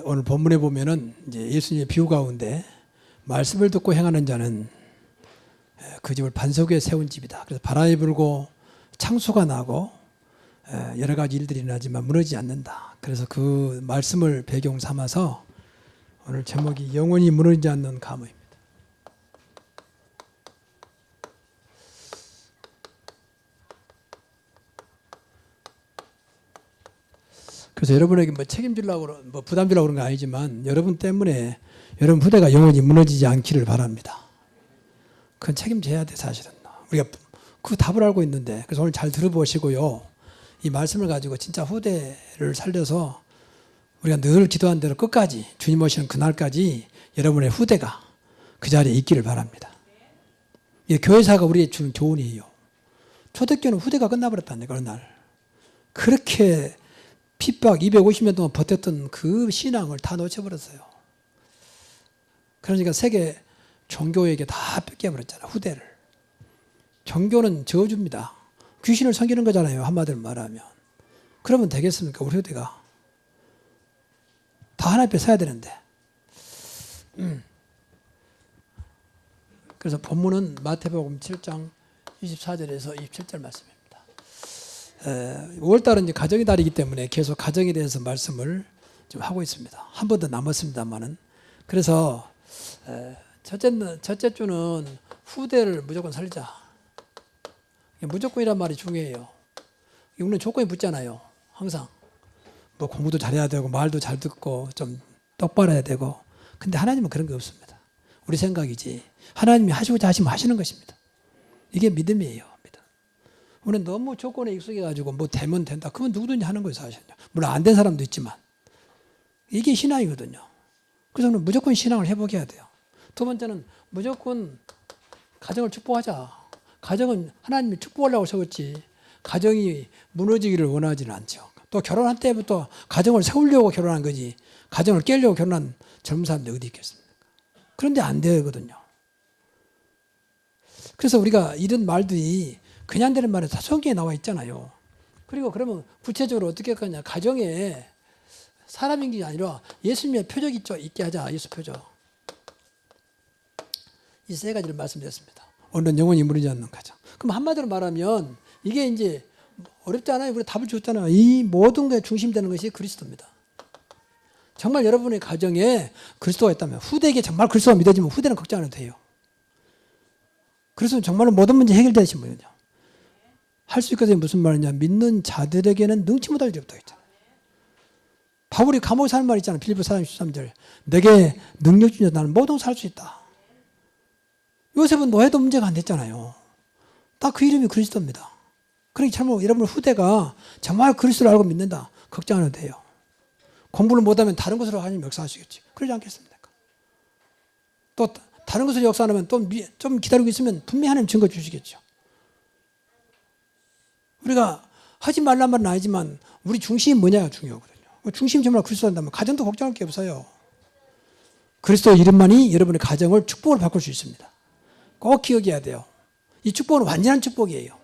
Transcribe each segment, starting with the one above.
오늘 본문에 보면은 이제 예수님의 비유 가운데 말씀을 듣고 행하는 자는 그 집을 반석 위에 세운 집이다. 그래서 바람이 불고 창수가 나고 여러 가지 일들이 일어나지만 무너지지 않는다. 그래서 그 말씀을 배경 삼아서 오늘 제목이 영원히 무너지지 않는 가문입니다. 그래서 여러분에게 뭐 책임지려고 뭐 부담 주려고 그런 건 아니지만 여러분 때문에 여러분 후대가 영원히 무너지지 않기를 바랍니다. 그건 책임져야 돼 사실은. 우리가 그 답을 알고 있는데 그래서 오늘 잘 들어보시고요. 이 말씀을 가지고 진짜 후대를 살려서 우리가 늘 기도한 대로 끝까지 주님 오시는 그날까지 여러분의 후대가 그 자리에 있기를 바랍니다. 이 교회사가 우리에게 주는 교훈이에요. 초대교회는 후대가 끝나버렸다니까 어느 날. 그렇게 핍박 250년 동안 버텼던 그 신앙을 다 놓쳐버렸어요. 그러니까 세계 종교에게 다 뺏겨버렸잖아요. 후대를. 종교는 저주입니다. 귀신을 섬기는 거잖아요. 한마디로 말하면. 그러면 되겠습니까? 우리 후대가. 다 하나님 앞에 서야 되는데. 그래서 본문은 마태복음 7장 24절에서 27절 말씀입니다. 5월달은 이제 가정의 달이기 때문에 계속 가정에 대해서 말씀을 좀 하고 있습니다. 한 번 더 남았습니다만은. 그래서 첫째 주는 후대를 무조건 살자. 무조건이란 말이 중요해요. 우리는 조건이 붙잖아요. 항상. 뭐 공부도 잘해야 되고 말도 잘 듣고 좀 똑바로 해야 되고. 근데 하나님은 그런 게 없습니다. 우리 생각이지. 하나님이 하시고자 하시면 하시는 것입니다. 이게 믿음이에요. 우리는 너무 조건에 익숙해가지고 뭐 되면 된다. 그건 누구든지 하는 거예요 사실은. 물론 안 된 사람도 있지만. 이게 신앙이거든요. 그래서 우리는 무조건 신앙을 회복해야 돼요. 두 번째는 무조건 가정을 축복하자. 가정은 하나님이 축복하려고 세웠지. 가정이 무너지기를 원하지는 않죠. 또 결혼할 때부터 가정을 세우려고 결혼한 거지. 가정을 깨려고 결혼한 젊은 사람들이 어디 있겠습니까? 그런데 안 되거든요. 그래서 우리가 이런 말들이 그냥 되는 말이 다 성경에 나와 있잖아요. 그리고 그러면 구체적으로 어떻게 할 거냐. 가정에 사람인 게 아니라 예수님의 표적이 있게 하자. 예수 표적. 이 세 가지를 말씀드렸습니다. 오늘은 영원히 무너지지 않는 가정. 그럼 한마디로 말하면 이게 이제 어렵지 않아요. 우리가 답을 줬잖아요. 이 모든 게 중심되는 것이 그리스도입니다. 정말 여러분의 가정에 그리스도가 있다면 후대에게 정말 그리스도가 믿어지면 후대는 걱정 안 해도 돼요. 그래서 정말로 모든 문제 해결되신 분이죠. 할 수 있거든요. 무슨 말이냐. 믿는 자들에게는 능치 못할 일이 없다고 했잖아요. 바울이 감옥에 사는 말 있잖아요. 빌립보 4장 13절. 내게 능력 주니 나는 모든 살 수 있다. 요셉은 노예도 문제가 안 됐잖아요. 딱 그 이름이 그리스도입니다. 그러니까 참으로 여러분 후대가 정말 그리스도를 알고 믿는다. 걱정 안 해도 돼요. 공부를 못하면 다른 것으로 하나님 역사하시겠지. 그러지 않겠습니까? 또 다른 것으로 역사하면 또 좀 기다리고 있으면 분명히 하나님 증거 주시겠죠. 우리가 하지 말란 말은 아니지만 우리 중심이 뭐냐가 중요하거든요. 중심이 정말 그리스도 한다면 가정도 걱정할 게 없어요. 그리스도 이름만이 여러분의 가정을 축복으로 바꿀 수 있습니다. 꼭 기억해야 돼요. 이 축복은 완전한 축복이에요.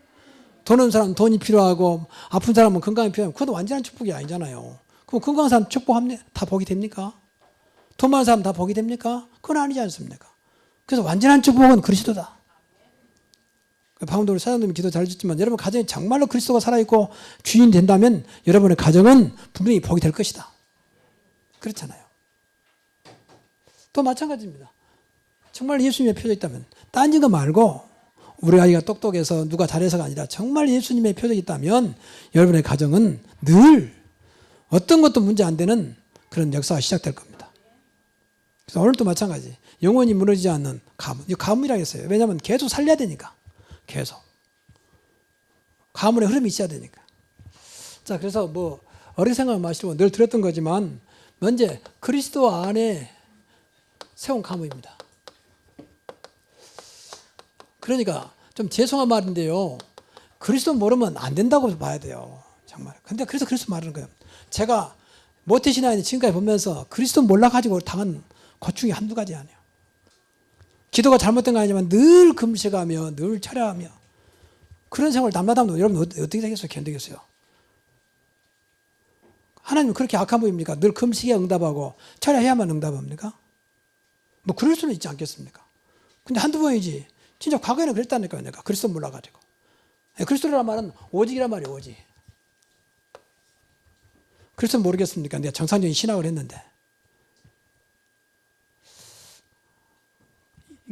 돈 없는 사람은 돈이 필요하고 아픈 사람은 건강이 필요하고 그것도 완전한 축복이 아니잖아요. 그럼 건강한 사람 축복합니까? 다 복이 됩니까? 돈 많은 사람 다 복이 됩니까? 그건 아니지 않습니까? 그래서 완전한 축복은 그리스도다. 방금도 우리 사장님이 기도 잘해줬지만 여러분 가정에 정말로 그리스도가 살아있고 주인이 된다면 여러분의 가정은 분명히 복이 될 것이다. 그렇잖아요. 또 마찬가지입니다. 정말 예수님의 표적이 있다면 딴 거 말고 우리 아이가 똑똑해서 누가 잘해서가 아니라 정말 예수님의 표적이 있다면 여러분의 가정은 늘 어떤 것도 문제 안 되는 그런 역사가 시작될 겁니다. 그래서 오늘도 마찬가지. 영원히 무너지지 않는 가문. 이 가문이라고 했어요. 왜냐하면 계속 살려야 되니까. 계속. 가문의 흐름이 있어야 되니까. 자, 그래서 뭐 어린 생각 마시고 늘 들었던 거지만 먼저 그리스도 안에 세운 가문입니다. 그러니까 좀 죄송한 말인데요. 그리스도 모르면 안 된다고 봐야 돼요. 정말. 근데 그래서 그리스도 말하는 거예요. 제가 모태신앙에 지금까지 보면서 그리스도 몰라가지고 당한 고충이 한두 가지 아니에요. 기도가 잘못된 거 아니지만 늘 금식하며 늘 철야하며 그런 생활을 남나다면 여러분 어떻게 되겠어요? 견디겠어요? 하나님은 그렇게 악한 분입니까? 늘 금식에 응답하고 철야해야만 응답합니까? 뭐 그럴 수는 있지 않겠습니까? 근데 한두 번이지. 진짜 과거에는 그랬다니까요. 내가 그리스도 몰라가지고. 그리스도란 말은 오직이란 말이에요. 오직. 그리스도 모르겠습니까? 내가 정상적인 신학을 했는데.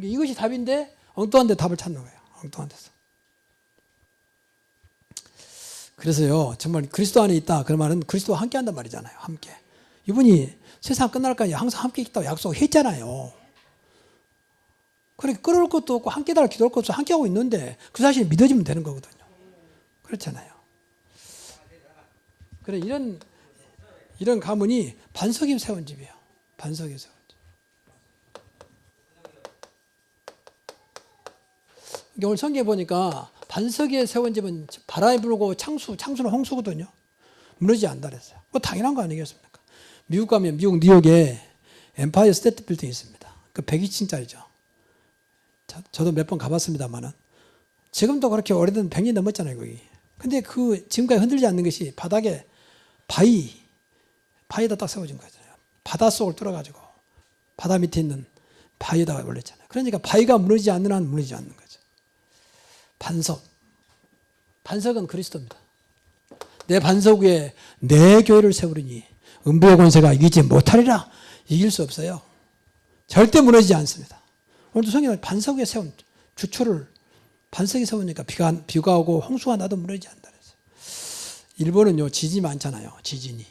이것이 답인데 엉뚱한 데 답을 찾는 거예요. 엉뚱한 데서. 그래서요, 정말 그리스도 안에 있다. 그 말은 그리스도와 함께 한단 말이잖아요. 함께. 이분이 세상 끝날까지 항상 함께 있다고 약속했잖아요. 그러니까 끌어올 것도 없고 함께 달라 기도할 것도 없어 함께 하고 있는데 그 사실이 믿어지면 되는 거거든요. 그렇잖아요. 그래 이런 가문이 반석이 세운 집이에요. 반석이 세운 집. 오늘 성경에 보니까 반석에 세운 집은 바람이 불고 창수는 홍수거든요. 무너지지 않는다 그랬어요. 뭐 당연한 거 아니겠습니까? 미국 가면 미국 뉴욕에 엠파이어 스테이트 빌딩이 있습니다. 그 102층짜리죠. 저도 몇 번 가봤습니다만은 지금도 그렇게 오래된 100년 넘었잖아요, 거기. 근데 그 지금까지 흔들리지 않는 것이 바닥에 바위에다 딱 세워진 거잖아요. 바닷속을 뚫어가지고 바다 밑에 있는 바위에다가 올렸잖아요. 그러니까 바위가 무너지지 않는 한 무너지지 않는 거죠. 반석은 그리스도입니다. 내 반석 위에 내 교회를 세우리니 음부의 권세가 이기지 못하리라. 이길 수 없어요. 절대 무너지지 않습니다. 오늘도 성경은 반석 위에 세운 주초를 반석에 세우니까 비가 오고 홍수가 나도 무너지지 않는다 그랬어요. 일본은요 지진이 많잖아요. 지진이.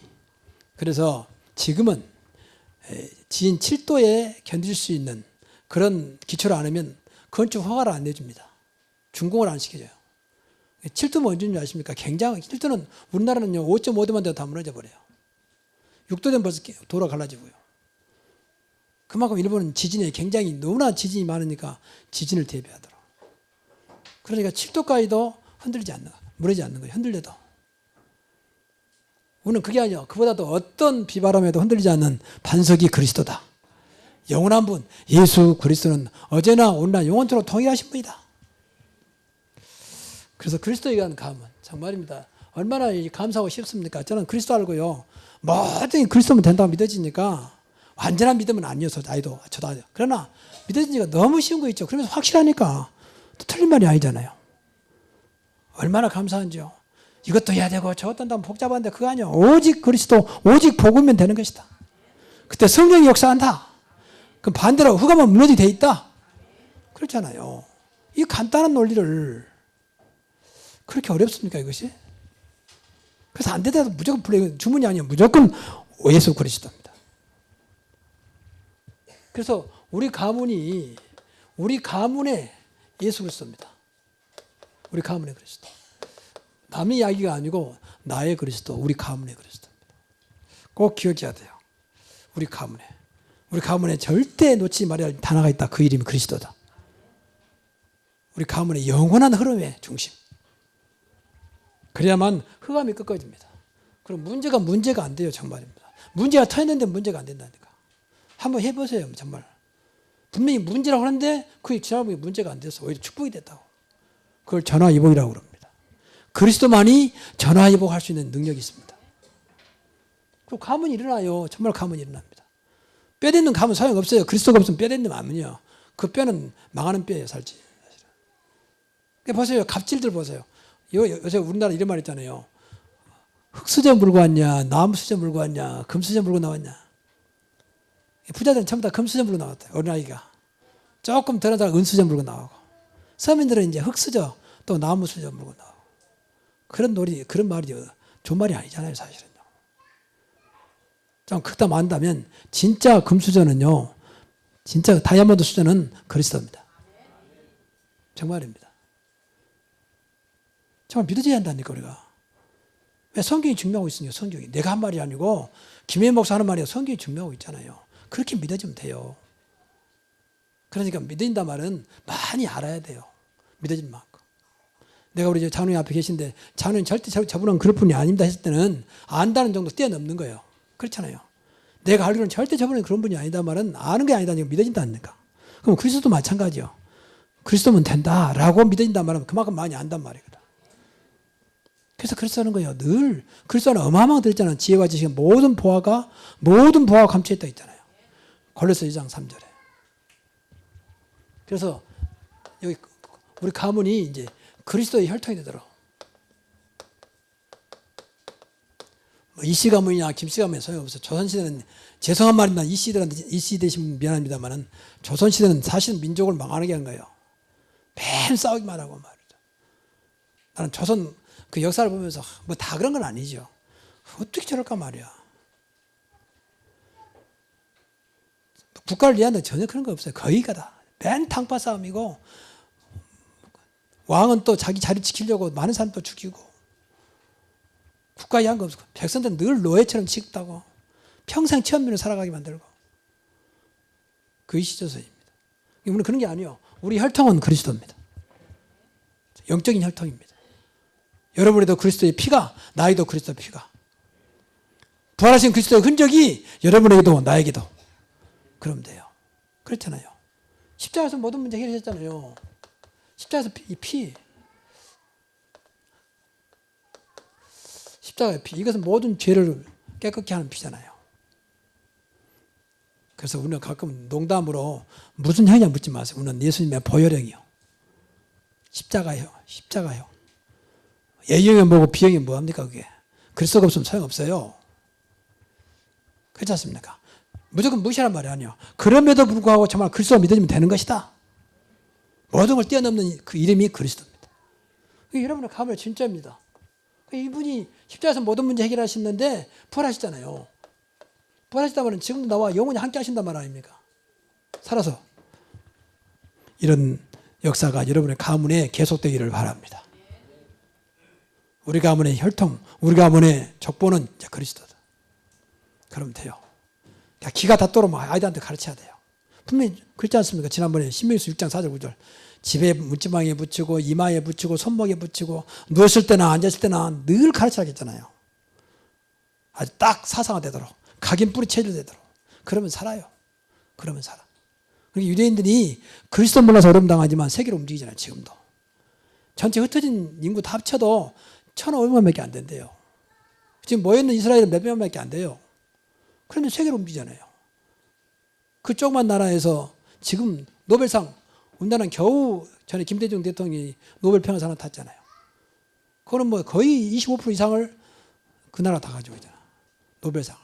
그래서 지금은 지진 7도에 견딜 수 있는 그런 기초를 안 하면 건축 허가를 안 내줍니다. 준공을 안 시켜줘요. 7도면 언제인지 아십니까? 굉장히 7도는 우리나라는요 5.5도만 돼도 다 무너져 버려요. 6도 되면 벌써 도로 갈라지고요. 그만큼 일본은 지진에 굉장히 너무나 지진이 많으니까 지진을 대비하더라고요. 그러니까 7도까지도 흔들리지 않는 거예요. 무너지지 않는 거예요. 흔들려도. 우리는 그게 아니요. 그보다도 어떤 비바람에도 흔들리지 않는 반석이 그리스도다. 영원한 분 예수 그리스도는 어제나 오늘나 영원토록 동일하신 분이다. 그래서 그리스도에 대한 감은 정말입니다. 얼마나 감사하고 싶습니까? 저는 그리스도 알고요. 뭐든 그리스도면 된다고 믿어지니까 완전한 믿음은 아니어서 저도 아니요. 그러나 믿어지니까 너무 쉬운 거 있죠. 그러면서 확실하니까 또 틀린 말이 아니잖아요. 얼마나 감사한지요. 이것도 해야 되고 저것도 한다면 복잡한데 그거 아니요. 오직 그리스도 오직 복음면 되는 것이다. 그때 성령이 역사한다. 그럼 반대로 흑암은 무너지게 돼 있다. 그렇잖아요. 이 간단한 논리를 그렇게 어렵습니까 이것이? 그래서 안 되더라도 무조건 불러 주문이 아니에요. 무조건 예수 그리스도입니다. 그래서 우리 가문에 예수 그리스도입니다. 우리 가문의 그리스도. 남의 이야기가 아니고 나의 그리스도, 우리 가문의 그리스도입니다. 꼭 기억해야 돼요. 우리 가문에 절대 놓치지 말아야 할 단어가 있다. 그 이름이 그리스도다. 우리 가문의 영원한 흐름의 중심. 그래야만 흑암이 꺾어집니다. 그럼 문제가 안 돼요. 정말입니다. 문제가 터졌는데 문제가 안 된다니까. 한번 해보세요. 정말. 분명히 문제라고 하는데 그게 지나보니 문제가 안 돼서 오히려 축복이 됐다고. 그걸 전화위복이라고 그럽니다. 그리스도만이 전화위복할 수 있는 능력이 있습니다. 그리고 가문이 일어나요. 정말 가문이 일어납니다. 뼈대는 가문 소용없어요. 그리스도가 없으면 뼈대는 아니요. 그 뼈는 망하는 뼈예요. 사실은. 보세요. 갑질들 보세요. 요새 우리나라 이런 말 있잖아요. 흙수저 물고 왔냐, 나무수저 물고 왔냐, 금수저 물고 나왔냐. 부자들은 전부 다 금수저 물고 나왔대요. 어린아이가. 조금 덜 하다가 은수저 물고 나오고. 서민들은 이제 흙수저 또 나무수저 물고 나오고. 그런 말이 좋은 말이 아니잖아요, 사실은요. 좀 크다 만다면 진짜 금수저는요, 진짜 다이아몬드 수저는 그리스도입니다. 정말입니다. 정말 믿어져야 한다니까, 우리가. 왜 성경이 증명하고 있으니까, 성경이. 내가 한 말이 아니고, 김혜인 목사 하는 말이야. 성경이 증명하고 있잖아요. 그렇게 믿어지면 돼요. 그러니까 믿어진다 말은 많이 알아야 돼요. 믿어질 만큼. 내가 우리 장로님 앞에 계신데, 장로님 절대 저분은 그럴 분이 아닙니다 했을 때는, 안다는 정도 뛰어넘는 거예요. 그렇잖아요. 내가 알기로는 절대 저분은 그런 분이 아니다 말은, 아는 게 아니다니까 믿어진다니까. 그럼 그리스도도 마찬가지요. 그리스도면 된다라고 믿어진다 말은 그만큼 많이 안단 말이거든. 그래서 그리스도는 거예요. 늘 그리스도는 어마어마하게 들었잖아요. 지혜와 지식의 모든 보화가 감춰있다 있잖아요. 골로새 2장 3절에. 그래서 여기 우리 가문이 이제 그리스도의 혈통이 되더라고. 뭐 이씨 가문이냐 김씨 가문이냐 소용없어. 조선시대는 죄송한 말입니다. 이씨 되시면 미안합니다만은 조선시대는 사실 민족을 망하게 한 거예요. 매일 싸우기만 하고 말이죠. 나는 조선 그 역사를 보면서 뭐 다 그런 건 아니죠. 어떻게 저럴까 말이야. 국가를 위한데 전혀 그런 거 없어요. 거의가 다. 맨 탕파 싸움이고 왕은 또 자기 자리 지키려고 많은 사람 또 죽이고 국가에 위한 거 없고 백성들은 늘 노예처럼 취급하고 평생 천민으로 살아가게 만들고 그게 시조선입니다. 우리는 그런 게 아니에요. 우리 혈통은 그리스도입니다. 영적인 혈통입니다. 여러분에도 그리스도의 피가 나에도 그리스도의 피가 부활하신 그리스도의 흔적이 여러분에게도 나에게도 그러면 돼요. 그렇잖아요. 십자가에서 모든 문제 해결하셨잖아요. 십자가에서 이 피 십자가의 피 이것은 모든 죄를 깨끗게 하는 피잖아요. 그래서 우리는 가끔 농담으로 무슨 형이냐 묻지 마세요. 우리는 예수님의 보혈형이요. 십자가요. A형이 뭐고 B형이 뭐합니까 그게. 그리스도가 없으면 소용없어요. 그렇지 않습니까? 무조건 무시하란 말이 아니에요. 그럼에도 불구하고 정말 그리스도를 믿으면 되는 것이다. 모든 걸 뛰어넘는 그 이름이 그리스도입니다. 여러분의 가문의 진짜입니다. 이분이 십자가에서 모든 문제 해결하셨는데 부활하셨잖아요. 부활하셨다면 지금도 나와 영원히 함께 하신단 말 아닙니까? 살아서. 이런 역사가 여러분의 가문에 계속되기를 바랍니다. 우리 가문의 혈통, 우리 가문의 족보는 이제 그리스도다. 그러면 돼요. 기가 닿도록 아이들한테 가르쳐야 돼요. 분명히 그렇지 않습니까? 지난번에 신명기서 6장 4절 9절 집에 문지방에 붙이고 이마에 붙이고 손목에 붙이고 누웠을 때나 앉았을 때나 늘 가르쳐야 겠잖아요. 아주 딱 사상화되도록 각인 뿌리 체질되도록 그러면 살아요. 그러면 살아. 그러니까 유대인들이 그리스도 몰라서 어려움 당하지만 세계로 움직이잖아요. 지금도. 전체 흩어진 인구 다 합쳐도 1,500만밖에 안 된대요. 지금 모여있는 이스라엘은 몇 명밖에 안 돼요. 그런데 세계로 움직이잖아요. 그 조그만 나라에서 지금 노벨상 우리나라는 겨우 전에 김대중 대통령이 노벨 평화상을 탔잖아요. 그거는 뭐 거의 25% 이상을 그 나라 다 가지고 있잖아. 노벨상을.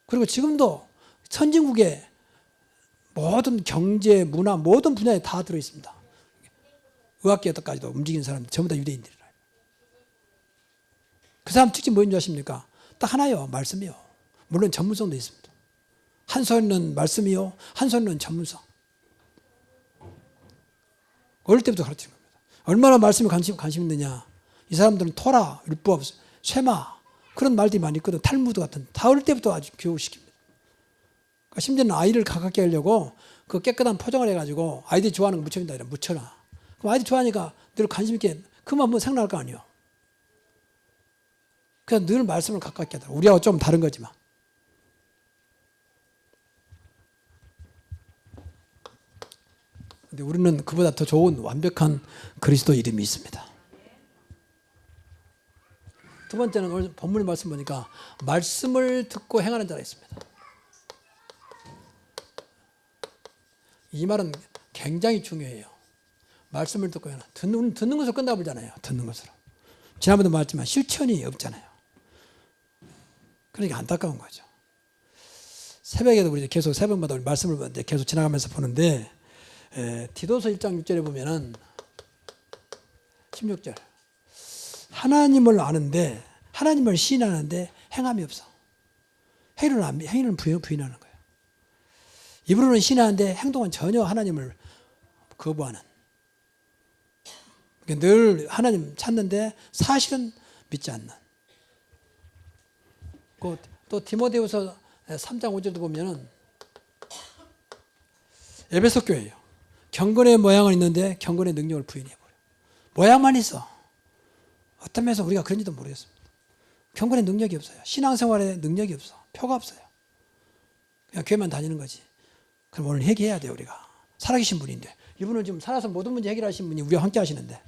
그리고 지금도 선진국의 모든 경제, 문화, 모든 분야에 다 들어있습니다. 의학계까지도 움직이는 사람들 전부 다 유대인들이라. 그 사람 특징 뭐인 줄 아십니까? 딱 하나요. 말씀이요. 물론 전문성도 있습니다. 한 손은 말씀이요. 한 손은 전문성. 어릴 때부터 가르치는 겁니다. 얼마나 말씀에 관심 있느냐. 이 사람들은 토라, 율법, 쉐마 그런 말들이 많이 있거든. 탈무드 같은. 다 어릴 때부터 아주 교육시킵니다. 그러니까 심지어는 아이를 가깝게 하려고 그 깨끗한 포장을 해가지고 아이들이 좋아하는 거 묻혀준다. 이래 묻혀놔. 그럼 아이들이 좋아하니까 늘 관심 있게 그만 한번 생각날 거 아니에요. 그래서 늘 말씀을 가깝게 하더라고. 우리하고 좀 다른 거지만. 근데 우리는 그보다 더 좋은 완벽한 그리스도 이름이 있습니다. 두 번째는 오늘 본문 말씀 보니까 말씀을 듣고 행하는 자가 있습니다. 이 말은 굉장히 중요해요. 말씀을 듣고 행하는. 듣는 것으로 끝나버리잖아요. 듣는 것으로. 지난번에도 말했지만 실천이 없잖아요. 그러니까 안타까운 거죠. 새벽에도 우리 계속 새벽마다 우리 말씀을 계속 지나가면서 보는데 디도서 1장 6절에 보면은 16절 하나님을 아는데 하나님을 시인하는데 행함이 없어. 행위는 부인하는 거예요. 입으로는 시인하는데 행동은 전혀 하나님을 거부하는. 늘 하나님 찾는데 사실은 믿지 않는. 또 디모데후서 3장 5절도 보면은 에베소 교회예요. 경건의 모양은 있는데 경건의 능력을 부인해버려. 모양만 있어. 어떤 면에서 우리가 그런지도 모르겠습니다. 경건의 능력이 없어요. 신앙생활에 능력이 없어. 표가 없어요. 그냥 교회만 다니는 거지. 그럼 오늘 회개해야 돼요. 우리가. 살아계신 분인데. 이분은 지금 살아서 모든 문제 해결하신 분이 우리와 함께 하시는데.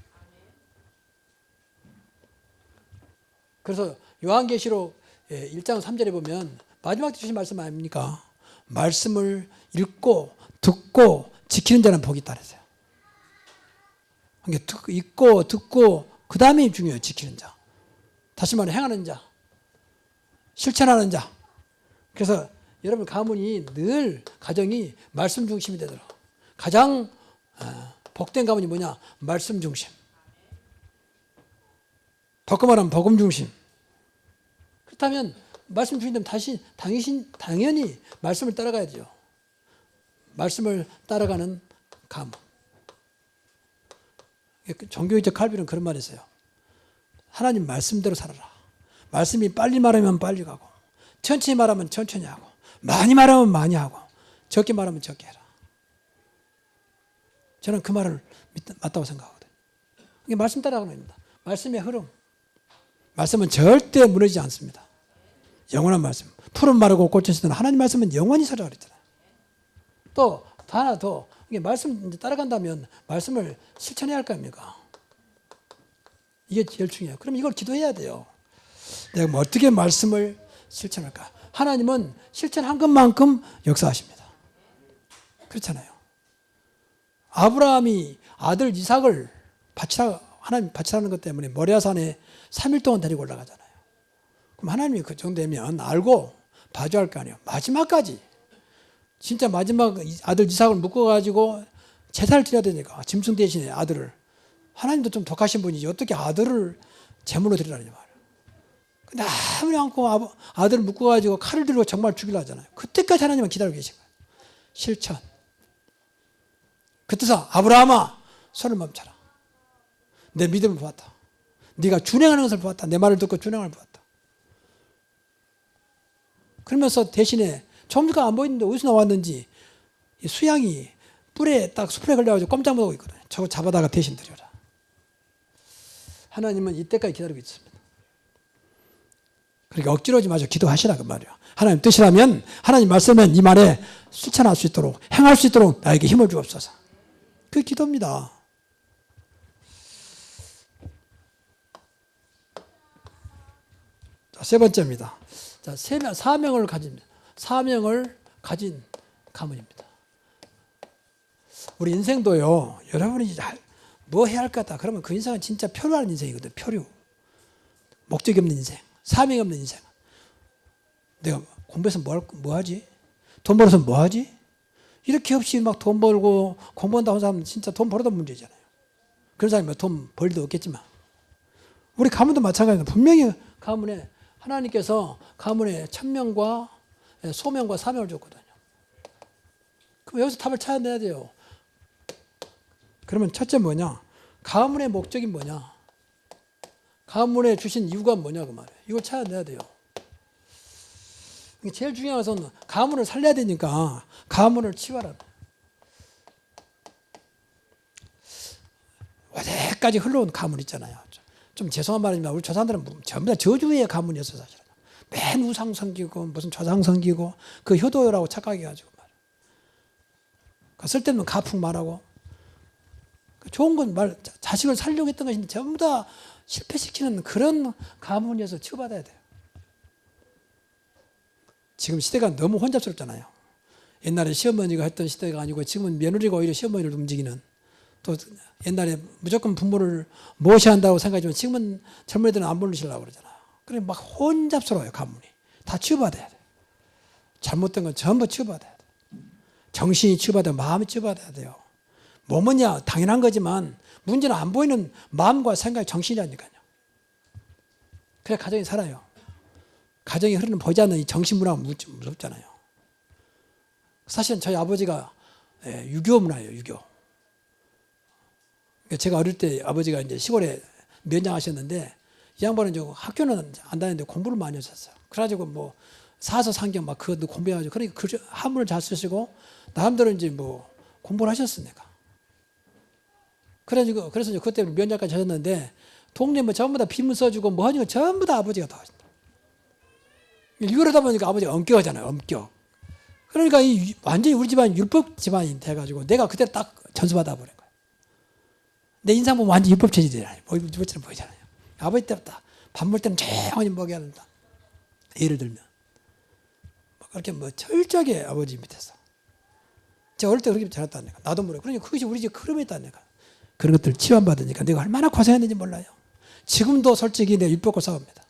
그래서 요한계시록 1장 3절에 보면 마지막 주신 말씀 아닙니까? 말씀을 읽고 듣고 지키는 자는 복이 있다 그랬어요. 그러니까 읽고 듣고 그 다음이 중요해요. 지키는 자. 다시 말해 행하는 자. 실천하는 자. 그래서 여러분 가문이 늘 가정이 말씀 중심이 되도록 가장 복된 가문이 뭐냐? 말씀 중심. 바꿔 말하면 복음 중심. 그렇다면 말씀 중심되면 당연히 말씀을 따라가야죠. 말씀을 따라가는 가문. 종교적 칼빈은 그런 말이 있어요. 하나님 말씀대로 살아라. 말씀이 빨리 말하면 빨리 가고 천천히 말하면 천천히 하고 많이 말하면 많이 하고 적게 말하면 적게 해라. 저는 그 말을 맞다고 생각하거든요. 이게 말씀 따라가는 겁니다. 말씀의 흐름. 말씀은 절대 무너지지 않습니다. 영원한 말씀. 푸른 마르고 꽃은 시든 하나님 말씀은 영원히 살아라 그랬잖아요. 또 하나 더 이게 말씀 따라간다면 말씀을 실천해야 할 거 아닙니까? 이게 제일 중요해요. 그럼 이걸 기도해야 돼요. 내가 뭐 어떻게 말씀을 실천할까? 하나님은 실천한 것만큼 역사하십니다. 그렇잖아요. 아브라함이 아들 이삭을 하나님 바치라는 것 때문에 모리아산에 3일 동안 데리고 올라가잖아요. 그럼 하나님이 그 정도 되면 알고 봐줘야 할 거 아니에요. 마지막까지. 진짜 마지막 아들 이삭을 묶어가지고 제사를 드려야 되니까 짐승 대신에 아들을. 하나님도 좀 독하신 분이지 어떻게 아들을 제물로 드리라는 말이에요. 근데 아무리 않고 아들을 묶어가지고 칼을 들고 정말 죽이려 하잖아요. 그때까지 하나님은 기다리고 계신 거예요. 실천. 그 뜻은 아브라함아 손을 멈춰라. 내 믿음을 보았다. 네가 준행하는 것을 보았다. 내 말을 듣고 준행을 보았다. 그러면서 대신에 점수가 안 보이는데 어디서 나왔는지 수양이 뿔에 딱 수풀에 걸려가지고 꼼짝 못하고 있거든요. 저거 잡아다가 대신 드려라. 하나님은 이때까지 기다리고 있습니다. 그러니까 억지로 하지 마시고 기도하시라 그 말이에요. 하나님 뜻이라면 하나님 말씀은 이 말에 실천할 수 있도록 행할 수 있도록 나에게 힘을 주옵소서. 그게 기도입니다. 자, 세 번째입니다. 자, 사명을 가진 가문입니다. 우리 인생도요. 여러분이 뭐 해야 할 것 같다. 그러면 그 인생은 진짜 표류하는 인생이거든요. 표류. 목적이 없는 인생. 사명이 없는 인생. 내가 공부해서 뭐 하지? 돈 벌어서 뭐 하지? 이렇게 없이 막 돈 벌고 공부한다고 하는 사람은 진짜 돈 벌어도 문제잖아요. 그런 사람이 돈 벌 일도 없겠지만. 우리 가문도 마찬가지입니다. 분명히 가문에 하나님께서 가문에 천명과 소명과 사명을 줬거든요. 그럼 여기서 답을 찾아내야 돼요. 그러면 첫째 뭐냐? 가문의 목적이 뭐냐? 가문에 주신 이유가 뭐냐 그 말이에요. 이걸 찾아내야 돼요. 제일 중요한 것은 가문을 살려야 되니까 가문을 치워라. 어제까지 흘러온 가문 있잖아요. 좀 죄송한 말이지만 우리 조상들은 전부 다 저주의 가문이었어요. 사실은. 맨 우상 섬기고 무슨 조상 섬기고 그 효도라고 착각해가지고 말이에요. 쓸데없는 가풍 말하고 좋은 건 자식을 살려고 했던 것인데 전부 다 실패시키는 그런 가문이어서 치유받아야 돼요. 지금 시대가 너무 혼잡스럽잖아요. 옛날에 시어머니가 했던 시대가 아니고 지금은 며느리가 오히려 시어머니를 움직이는, 또 옛날에 무조건 부모를 모셔야 한다고 생각하지만 지금은 젊은이들은 안 모시려고 그러잖아요. 그래 막 혼잡스러워요. 가문이. 다 치유받아야 돼요. 잘못된 건 전부 치유받아야 돼요. 정신이 치유받아야, 마음이 치유받아야 돼요. 뭐뭐냐 당연한 거지만 문제는 안 보이는 마음과 생각, 정신이라니까요. 그래 가정이 살아요. 가정이 흐르는 보이지 않는 이 정신문화가 무섭잖아요. 사실은 저희 아버지가 유교 문화예요. 유교. 제가 어릴 때 아버지가 이제 시골에 면장하셨는데 이 양반은 학교는 안 다녔는데 공부를 많이 하셨어요. 그래가지고 뭐 사서상경 막 그것도 공부해가지고 그러니까 한문을 잘 쓰시고 나름대로 이제 뭐 공부를 하셨으니까. 그래서 이제 그때 면장까지 하셨는데 동네 뭐 전부 다 비문 써주고 뭐 하니까 전부 다 아버지가 다 하신다. 이러다 보니까 아버지가 엄격하잖아요. 엄격. 그러니까 완전히 우리 집안 율법 집안이 돼가지고 내가 그때 딱 전수받아 버린 거예요. 내 인상 보면 완전 율법 체질이잖아요. 율법처럼 보이잖아요. 아버지 때부터 밥 먹을 때는 조용히 먹여야 된다. 예를 들면 그렇게 철저하게 아버지 밑에서. 제가 어릴 때 그렇게 자랐다니까. 나도 모르고. 그러니까 그것이 우리 집 흐름이 있다니까. 그런 것들 치유받으니까 내가 얼마나 고생했는지 몰라요. 지금도 솔직히 내가 입 벗고 싸웁니다.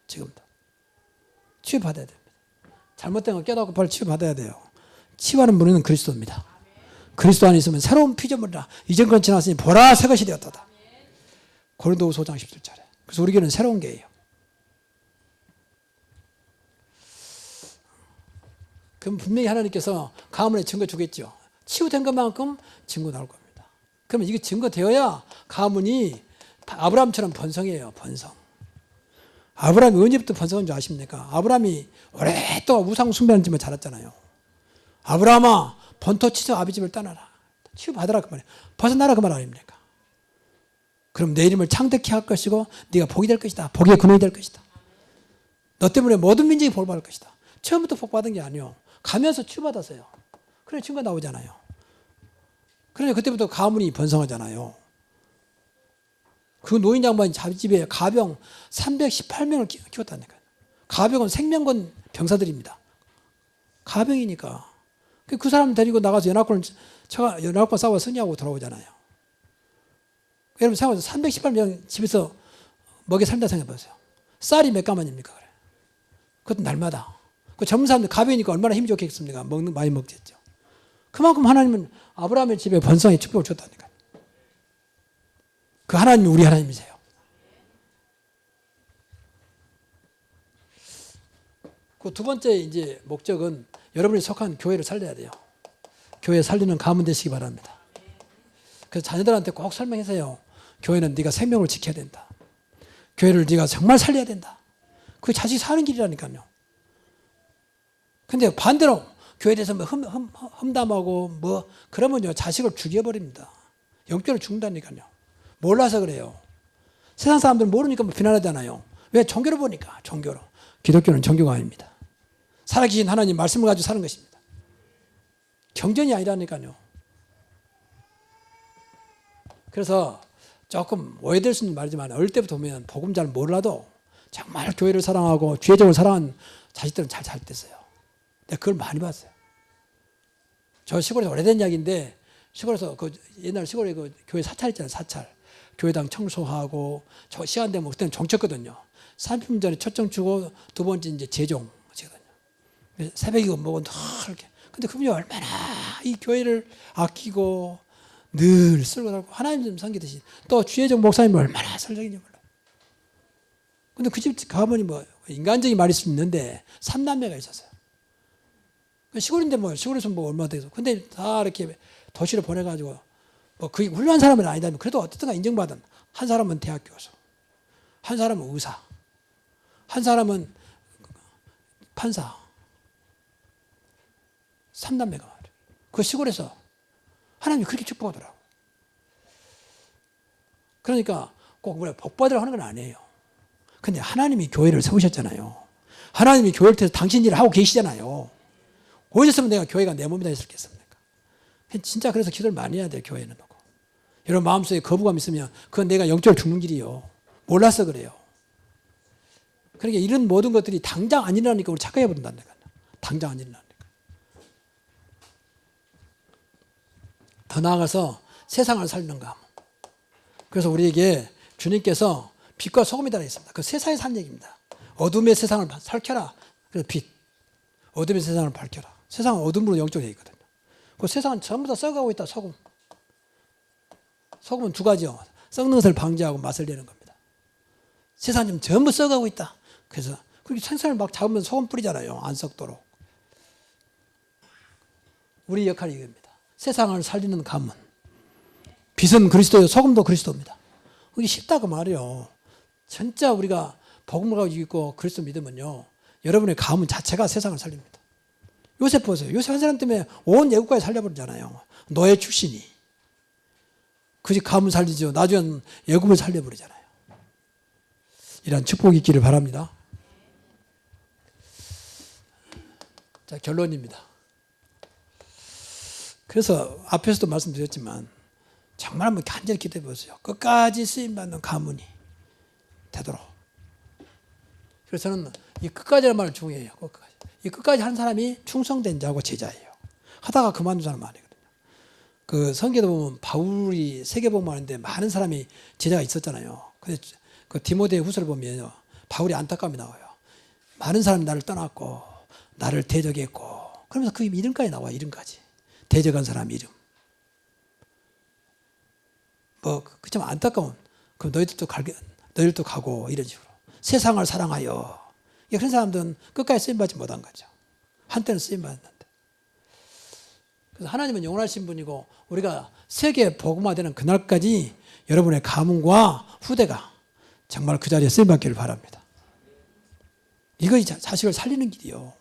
지금도. 치유받아야 됩니다. 잘못된 거 깨닫고 빨리 치유받아야 돼요. 치유하는 분은 그리스도입니다. 그리스도 안에 있으면 새로운 피조물이라 이전 건 지났으니 보라 새 것이 되었다. 고린도후서 5장 17절에. 그래서 우리 교회는 새로운 교회예요. 그럼 분명히 하나님께서 가문에 증거 주겠죠. 치유된 것만큼 증거 나올 겁니다. 그러면 이게 증거 되어야 가문이 아브라함처럼 번성해요. 번성. 아브라함이 언제부터 번성한 줄 아십니까? 아브라함이 오랫동안 우상 숭배하는 집에 자랐잖아요. 아브라함아 본토 치서 아비 집을 떠나라. 치유받아라 그 말이에요. 벗어나라 그 말 아닙니까? 그럼 내 이름을 창대케 할 것이고 네가 복이 될 것이다. 복의 근원이 될 것이다. 너 때문에 모든 민족이 복 받을 것이다. 처음부터 복 받은 게 아니에요. 가면서 치유받았어요. 그래 증거 나오잖아요. 그러니 그때부터 가문이 번성하잖아요. 그 노인 양반이 자기 집에 가병 318명을 키웠다니까요. 가병은 생명권 병사들입니다. 가병이니까. 그 사람 데리고 나가서 연합권 싸워 승리하고 돌아오잖아요. 여러분 생각해보세요. 318명 집에서 먹여 살다 생각해보세요. 쌀이 몇 가마입니까? 그래. 그것도 날마다. 그 젊은 사람들 가병이니까 얼마나 힘이 좋겠습니까? 많이 먹겠죠. 그만큼 하나님은 아브라함의 집에 번성의 축복을 줬다니까요. 그 하나님이 우리 하나님이세요. 그 두 번째 이제 목적은 여러분이 속한 교회를 살려야 돼요. 교회 살리는 가문 되시기 바랍니다. 그래서 자녀들한테 꼭 설명하세요. 교회는 네가 생명을 지켜야 된다. 교회를 네가 정말 살려야 된다. 그게 자식이 사는 길이라니까요. 근데 반대로 교회에 대해서 험담하고 그러면요 자식을 죽여버립니다. 영적으로 죽는다니까요. 몰라서 그래요. 세상 사람들은 모르니까 비난하잖아요. 왜? 종교로 보니까. 종교로. 기독교는 종교가 아닙니다. 살아계신 하나님 말씀을 가지고 사는 것입니다. 경전이 아니라니까요. 그래서 조금 오해될 수 있는 말이지만 어릴 때부터 보면 복음 잘 몰라도 정말 교회를 사랑하고 주의적으로 사랑하는 자식들은 잘 됐어요. 내가 그걸 많이 봤어요. 저 시골에서 오래된 이야기인데 시골에서 옛날 시골에 교회 사찰 있잖아요. 사찰. 교회당 청소하고 시간 되면 그때는 종쳤거든요. 30분 전에 초청 주고 두 번째 이제 재종 하거든요. 새벽이고 뭐고 이렇게. 근데 그분이 얼마나 이 교회를 아끼고 늘 쓸고 살고 하나님 좀 섬기듯이 또 주혜정 목사님이 얼마나 설정인지 몰라요. 근데 그 집 가보니 인간적인 말일 수 있는데 3남매가 있었어요. 시골인데 시골에서 얼마 돼서. 근데 다 이렇게 도시로 보내가지고 그게 훌륭한 사람은 아니다. 그래도 어쨌든 인정받은 한 사람은 대학 교수, 한 사람은 의사, 한 사람은 판사. 3남매가 말이에요. 그 시골에서 하나님이 그렇게 축복하더라고. 그러니까 꼭 복 받으라고 하는 건 아니에요. 근데 하나님이 교회를 세우셨잖아요. 하나님이 교회를 통해서 당신 일을 하고 계시잖아요. 어디서면 내가 교회가 내 몸이다 했겠습니까? 진짜 그래서 기도를 많이 해야 돼요. 교회는. 여러분 마음속에 거부감 있으면 그건 내가 영적으로 죽는 길이요. 몰라서 그래요. 그러니까 이런 모든 것들이 당장 안 일어나니까 우리 착각해 버린다니까요. 당장 안 일어나니까. 더 나아가서 세상을 살리는 것. 그래서 우리에게 주님께서 빛과 소금이라고 했습니다. 그 세상에 산 얘기입니다. 어둠의 세상을 살켜라. 그래서 빛. 어둠의 세상을 밝혀라. 세상은 어둠으로 영적으로 되어 있거든요. 그 세상은 전부 다 썩어가고 있다. 소금. 소금은 두 가지요. 썩는 것을 방지하고 맛을 내는 겁니다. 세상은 지금 전부 썩어가고 있다. 그래서 그렇게 생선을 막 잡으면 소금 뿌리잖아요. 안 썩도록. 우리 역할이 이겁니다. 세상을 살리는 가문. 빛은 그리스도요. 소금도 그리스도입니다. 그게 쉽다고 말이에요. 진짜 우리가 복음을 가지고 있고 그리스도 믿으면요. 여러분의 가문 자체가 세상을 살립니다. 요셉 보세요. 요셉 한 사람 때문에 온 애국가에 살려버리잖아요. 노예 출신이. 그 집 가문 살리죠. 나중엔 애국을 살려버리잖아요. 이런 축복이 있기를 바랍니다. 자, 결론입니다. 그래서 앞에서도 말씀드렸지만 정말 한번 간절히 기도해 보세요. 끝까지 쓰임받는 가문이 되도록 그래서 저는 이 끝까지라는 말을 중요해요. 끝까지. 이 끝까지 한 사람이 충성된 자고 제자예요. 하다가 그만둔 사람 아니거든요. 그 성경에 보면 바울이 세계복음하는데 많은 사람이 제자가 있었잖아요. 근데 그 디모데 후서를 보면요, 바울이 안타까움이 나와요. 많은 사람이 나를 떠났고 나를 대적했고, 그러면서 그 이름까지 나와. 이름까지 대적한 사람 이름. 뭐 그참 안타까운. 그럼 너희들도 가고 이런 식으로 세상을 사랑하여. 그런 사람들은 끝까지 쓰임받지 못한 거죠. 한때는 쓰임받았는데. 그래서 하나님은 영원하신 분이고 우리가 세계 복음화되는 그날까지 여러분의 가문과 후대가 정말 그 자리에 쓰임받기를 바랍니다. 이것이 자식을 살리는 길이요.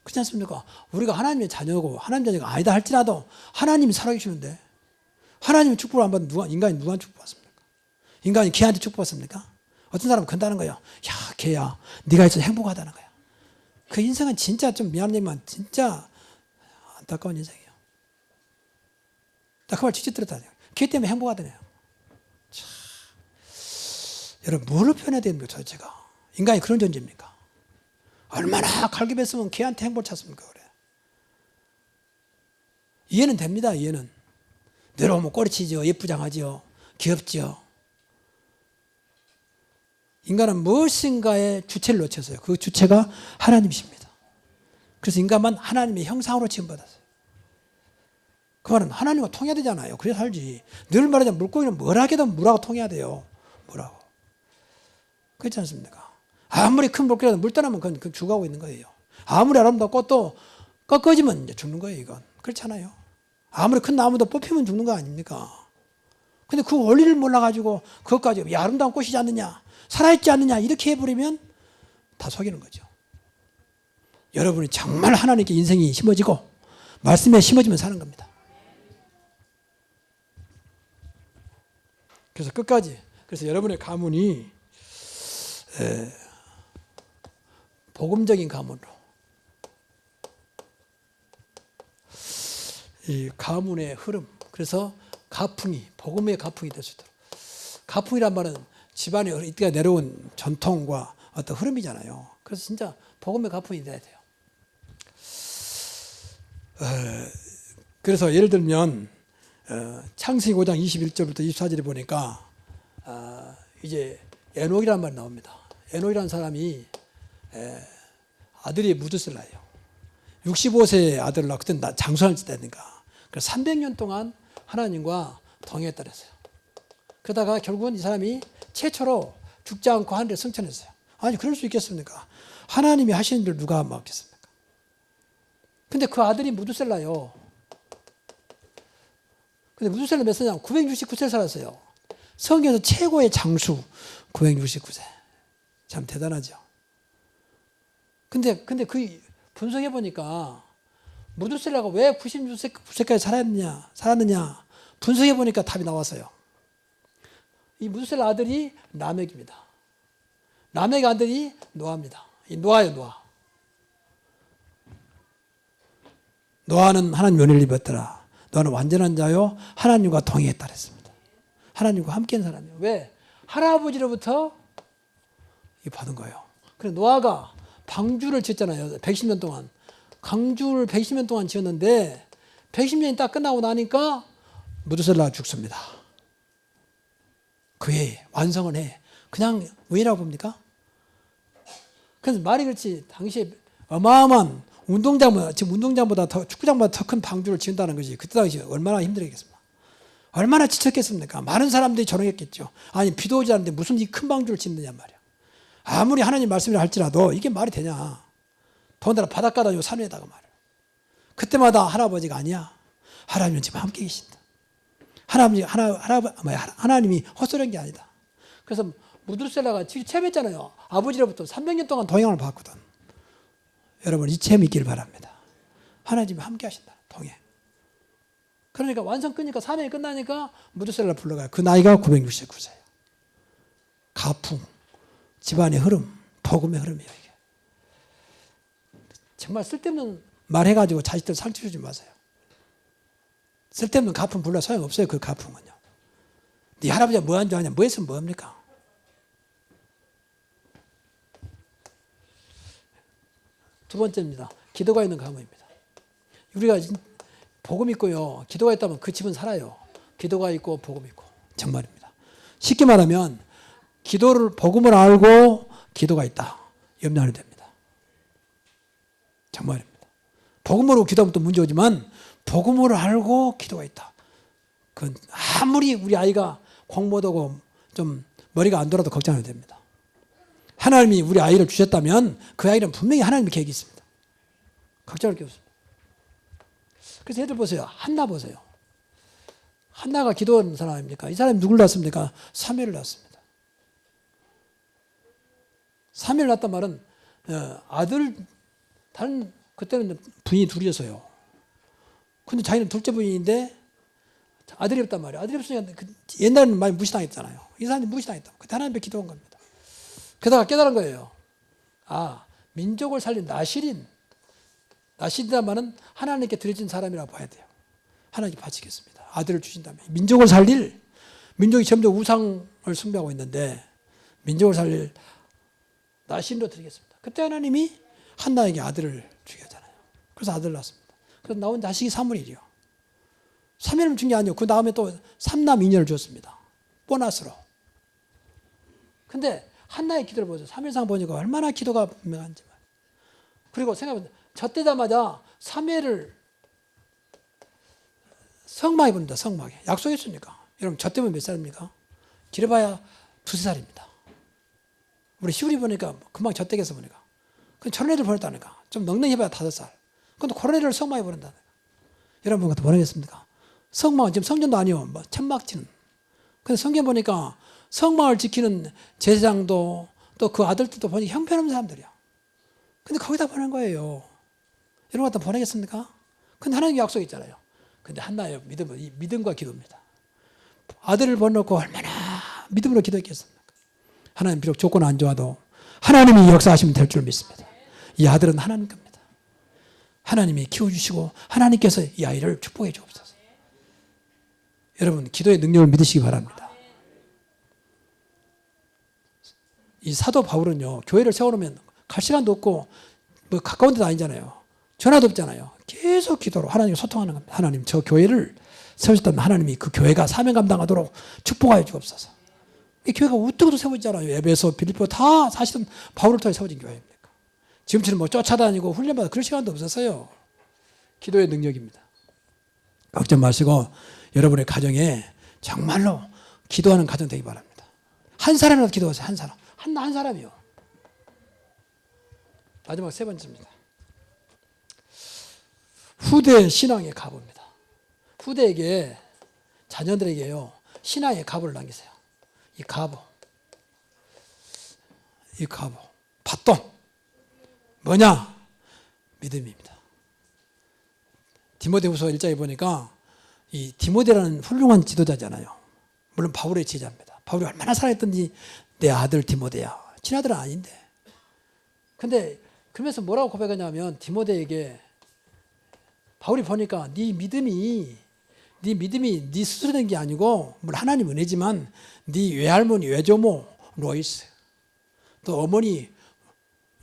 그렇지 않습니까? 우리가 하나님의 자녀고 하나님 자녀가 아니다 할지라도 하나님이 살아계시는데, 하나님이 축복을 안 받는 인간이 누구한테 축복받습니까? 인간이 개한테 축복받습니까? 어떤 사람은 건다는 거예요. 야, 개야, 네가 있어서 행복하다는 거야. 그 인생은 진짜 좀 미안하지만 진짜 안타까운 인생이에요. 나 그 말 직접 들었다니요. 개 때문에 행복하다네요. 참, 여러분 뭘로 표현해야 됩니까 도대체가? 인간이 그런 존재입니까? 얼마나 갈급했으면 개한테 행복을 찾습니까? 그래. 이해는 됩니다. 이해는. 내려오면 꼬리치죠. 예쁘장하죠. 귀엽죠. 인간은 무엇인가의 주체를 놓쳤어요. 그 주체가 하나님이십니다. 그래서 인간만 하나님의 형상으로 지음받았어요. 그 말은 하나님과 통해야 되잖아요. 그래야 살지. 늘 말하자면 물고기는 뭘 하게든 물하고 통해야 돼요. 물하고. 그렇지 않습니까? 아무리 큰 물고기라도 물 떠나면 그건 죽어가고 있는 거예요. 아무리 아름다운 꽃도 꺾어지면 이제 죽는 거예요. 이건. 그렇잖아요. 아무리 큰 나무도 뽑히면 죽는 거 아닙니까? 근데 그 원리를 몰라가지고 그것까지 이 아름다운 꽃이지 않느냐, 살아있지 않느냐 이렇게 해버리면 다 속이는 거죠. 여러분이 정말 하나님께 인생이 심어지고 말씀에 심어지면 사는 겁니다. 그래서 끝까지, 그래서 여러분의 가문이 복음적인 가문으로, 이 가문의 흐름, 그래서 가풍이 복음의 가풍이 될 수 있도록. 가풍이란 말은 집안에 이때가 내려온 전통과 어떤 흐름이잖아요. 그래서 진짜 복음의 가풍이 돼야 돼요. 그래서 예를 들면 창세기 5장 21절부터 24절에 보니까 이제 에녹이라는 말이 나옵니다. 에녹이라는 사람이 아들이 무드셀라예요. 65세의 아들을 낳고 그때 장수할 때니까. 그래서 300년 동안 하나님과 동행했다 그랬어요. 그러다가 결국은 이 사람이 최초로 죽지 않고 하늘에 승천했어요. 아니 그럴 수 있겠습니까? 하나님이 하시는 줄 누가 막겠습니까? 근데 그 아들이 무드셀라요. 근데 무드셀라 몇 세냐? 969세 살았어요. 성경에서 최고의 장수 969세. 참 대단하죠. 근데 그 분석해 보니까 무드셀라가 왜 96세까지 살았느냐 분석해 보니까 답이 나왔어요. 이 무드셀라 아들이 라멕입니다. 라멕 아들이 노아입니다. 이 노아예요, 노아. 노아는 하나님 은혜를 입었더라. 노아는 완전한 자요 하나님과 동행했다 그랬습니다. 하나님과 함께한 사람이에요. 왜? 할아버지로부터 받은 거예요. 그래서 노아가 방주를 지었잖아요. 110년 동안. 강주를 110년 동안 지었는데 110년이 딱 끝나고 나니까 무드셀라가 죽습니다. 그 해에 완성을 해. 그냥 왜라고 봅니까? 그래서 말이 그렇지. 당시에 어마어마한 지금 운동장보다 축구장보다 더 큰 방주를 지은다는 거지. 그때 당시 얼마나 힘들겠습니까? 얼마나 지쳤겠습니까? 많은 사람들이 저러겠죠. 아니 비도 오지 않는데 무슨 이 큰 방주를 짓느냐 말이야. 아무리 하나님 말씀이라 할지라도 이게 말이 되냐. 더군다나 바닷가다 요 산 위에다가 말이야. 그때마다 할아버지가 아니야. 하나님은 지금 함께 계신다. 하나님이 헛소리한 게 아니다. 그래서 무드셀라가 체험했잖아요. 아버지로부터 300년 동안 동행을 받거든. 여러분 이 체험 있기를 바랍니다. 하나님이 함께 하신다. 동행. 그러니까 완성 끝니까 사명이 끝나니까 무드셀라를 불러가요. 그 나이가 969세예요. 가풍, 집안의 흐름, 복음의 흐름이에요. 이게. 정말 쓸데없는 말 해가지고 자식들 상처 주지 마세요. 쓸데없는 가풍 불러 소용없어요. 그 가풍은요. 네 할아버지가 뭐 한 줄 아냐? 뭐 했으면 뭐합니까? 두 번째입니다. 기도가 있는 가문입니다. 우리가 복음 있고요. 기도가 있다면 그 집은 살아요. 기도가 있고 복음 있고. 정말입니다. 쉽게 말하면 복음을 알고 기도가 있다. 염려 안 해도 됩니다. 정말입니다. 복음으로 기도하면 또 문제 오지만 복음을 알고 기도가 있다. 그건 아무리 우리 아이가 공부하고 좀 머리가 안 돌아도 걱정 안 해도 됩니다. 하나님이 우리 아이를 주셨다면 그 아이는 분명히 하나님의 계획이 있습니다. 걱정할 게 없습니다. 그래서 애들 보세요. 한나 보세요. 한나가 기도하는 사람입니까? 이 사람이 누굴 낳았습니까? 사무엘을 낳았습니다. 사무엘 낳았단 말은 다른 그때는 부인이 둘이어서요. 근데 자기는 둘째 부인인데 아들이 없단 말이에요. 아들이 없으니까 옛날에는 많이 무시당했잖아요. 이 사람이 무시당했다. 그때 하나님 앞에 기도한 겁니다. 그러다가 깨달은 거예요. 민족을 살린 나실이란 말은 하나님께 드려진 사람이라고 봐야 돼요. 하나님께 바치겠습니다. 아들을 주신다면. 민족을 살릴, 민족이 점점 우상을 숭배하고 있는데 민족을 살릴 나실로 드리겠습니다. 그때 하나님이 한나에게 아들을 주게 하잖아요. 그래서 아들을 낳았습니다. 그래서 나온 자식이 사무엘이요. 사무엘을 준 게 아니에요. 그 다음에 또 3남 2녀를 주었습니다. 보너스로. 근데 한나의 기도를 보세요. 3일상 보니까 얼마나 기도가 분명한지. 그리고 생각해보세요. 젖되자마자 사무엘을 성막에 보낸다. 성막에. 약속했으니까. 여러분 젖되면 몇 살입니까? 길어봐야 2-3살입니다. 우리 시울이 보니까 금방 젖되겠어 보니까. 그럼 저런 애들 보냈다니까. 좀 넉넉히 해봐야 5살. 근데 그런 애를 성막에 보낸다니까. 여러분 같은 보내겠습니까? 성막은 지금 성전도 아니요. 천막 치는. 근데 성경 보니까 성막을 지키는 제사장도 또 그 아들들도 보니까 형편없는 사람들이야. 근데 거기다 보낸 거예요. 여러분 갖다 보내겠습니까? 근데 하나님 약속이 있잖아요. 근데 한나의 믿음과 기도입니다. 아들을 보내놓고 얼마나 믿음으로 기도했겠습니까? 하나님 비록 조건 안 좋아도 하나님이 역사하시면 될 줄 믿습니다. 이 아들은 하나님 겁니다. 하나님이 키워주시고 하나님께서 이 아이를 축복해 주옵소서. 여러분 기도의 능력을 믿으시기 바랍니다. 이 사도 바울은요, 교회를 세워놓으면 갈 시간도 없고 뭐 가까운 데도 아니잖아요. 전화도 없잖아요. 계속 기도로 하나님과 소통하는 겁니다. 하나님 저 교회를 세우셨다면 하나님이 그 교회가 사명 감당하도록 축복하여 주옵소서. 이 교회가 우뚝우뚝 세워지잖아요. 에베소, 빌립보 다 사실은 바울을 통해 세워진 교회입니까? 지금처럼 뭐 쫓아다니고 훈련받아 그럴 시간도 없었어요. 기도의 능력입니다. 걱정 마시고 여러분의 가정에 정말로 기도하는 가정 되기 바랍니다. 한 사람이라도 기도하세요. 한 사람. 한 사람이요. 마지막 세 번째입니다. 후대 신앙의 갑입니다. 후대에게 자녀들에게요 신앙의 갑을 남기세요. 이 갑, 밭돈 뭐냐? 믿음입니다. 디모데후서 1장에 보니까 이 디모데라는 훌륭한 지도자잖아요. 물론 바울의 제자입니다. 바울이 얼마나 사랑했던지 내 아들 디모데야. 친아들은 아닌데. 근데 그러면서 뭐라고 고백하냐면 디모데에게 바울이 보니까 네 믿음이 네 스스로 된 게 아니고 물론 하나님 은혜지만 네 외할머니 외조모 로이스 또 어머니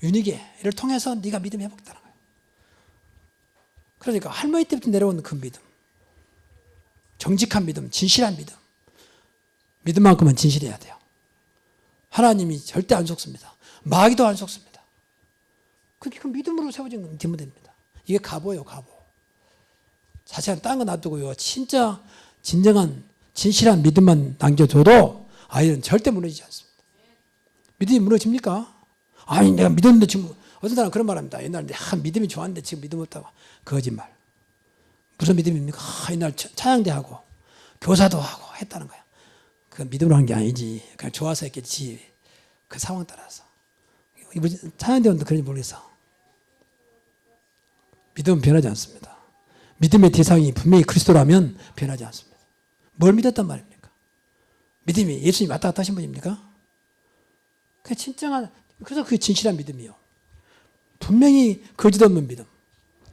유니게를 통해서 네가 믿음 회복했다는 거예요. 그러니까 할머니 때부터 내려온 그 믿음, 정직한 믿음, 진실한 믿음, 믿음만큼은 진실해야 돼요. 하나님이 절대 안 속습니다. 마귀도 안 속습니다. 그게 그 믿음으로 세워진 디모데입니다. 이게 갑오예요, 갑오. 사실은 딴 거 놔두고요. 진짜 진정한 진실한 믿음만 남겨줘도 아이는 절대 무너지지 않습니다. 믿음이 무너집니까? 아니 내가 믿었는데 지금 어떤 사람은 그런 말합니다. 옛날에 믿음이 좋았는데 지금 믿음 없다고. 거짓말. 무슨 믿음입니까? 옛날 찬양대 하고 교사도 하고 했다는 거야. 그건 믿음으로 한 게 아니지. 그냥 좋아서 했겠지. 그 상황 따라서. 찬양대원도 그런지 모르겠어. 믿음은 변하지 않습니다. 믿음의 대상이 분명히 그리스도라면 변하지 않습니다. 뭘 믿었단 말입니까? 믿음이 예수님 왔다 갔다 하신 분입니까? 그래서 그게 진실한 믿음이요. 분명히 거짓 없는 믿음,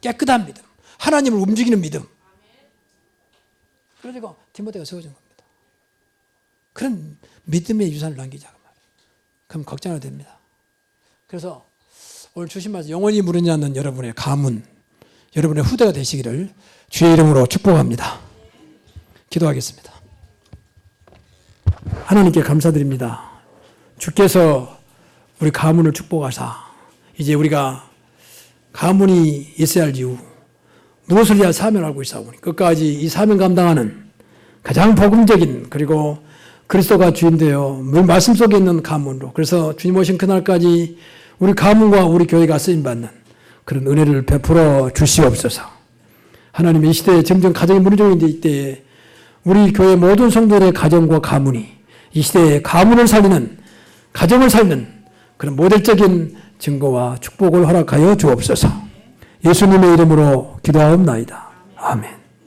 깨끗한 믿음, 하나님을 움직이는 믿음. 그러니까 디모데가 세워진 겁니다. 그런 믿음의 유산을 남기자고 말이에요. 그럼 걱정 안 해도 됩니다. 그래서 오늘 주신 말씀 영원히 무르지 않는 여러분의 가문, 여러분의 후대가 되시기를 주의 이름으로 축복합니다. 기도하겠습니다. 하나님께 감사드립니다. 주께서 우리 가문을 축복하사 이제 우리가 가문이 있어야 할 이유, 무엇을 위한 사명을 알고 있사오니 끝까지 이 사명 감당하는 가장 복음적인 그리고 그리스도가 주인 되어 말씀 속에 있는 가문으로, 그래서 주님 오신 그날까지 우리 가문과 우리 교회가 쓰임받는 그런 은혜를 베풀어 주시옵소서. 하나님, 이 시대에 점점 가정이 무너지고 있는 이때에 우리 교회 모든 성도들의 가정과 가문이 이 시대에 가문을 살리는, 가정을 살리는 그런 모델적인 증거와 축복을 허락하여 주옵소서. 예수님의 이름으로 기도하옵나이다. 아멘.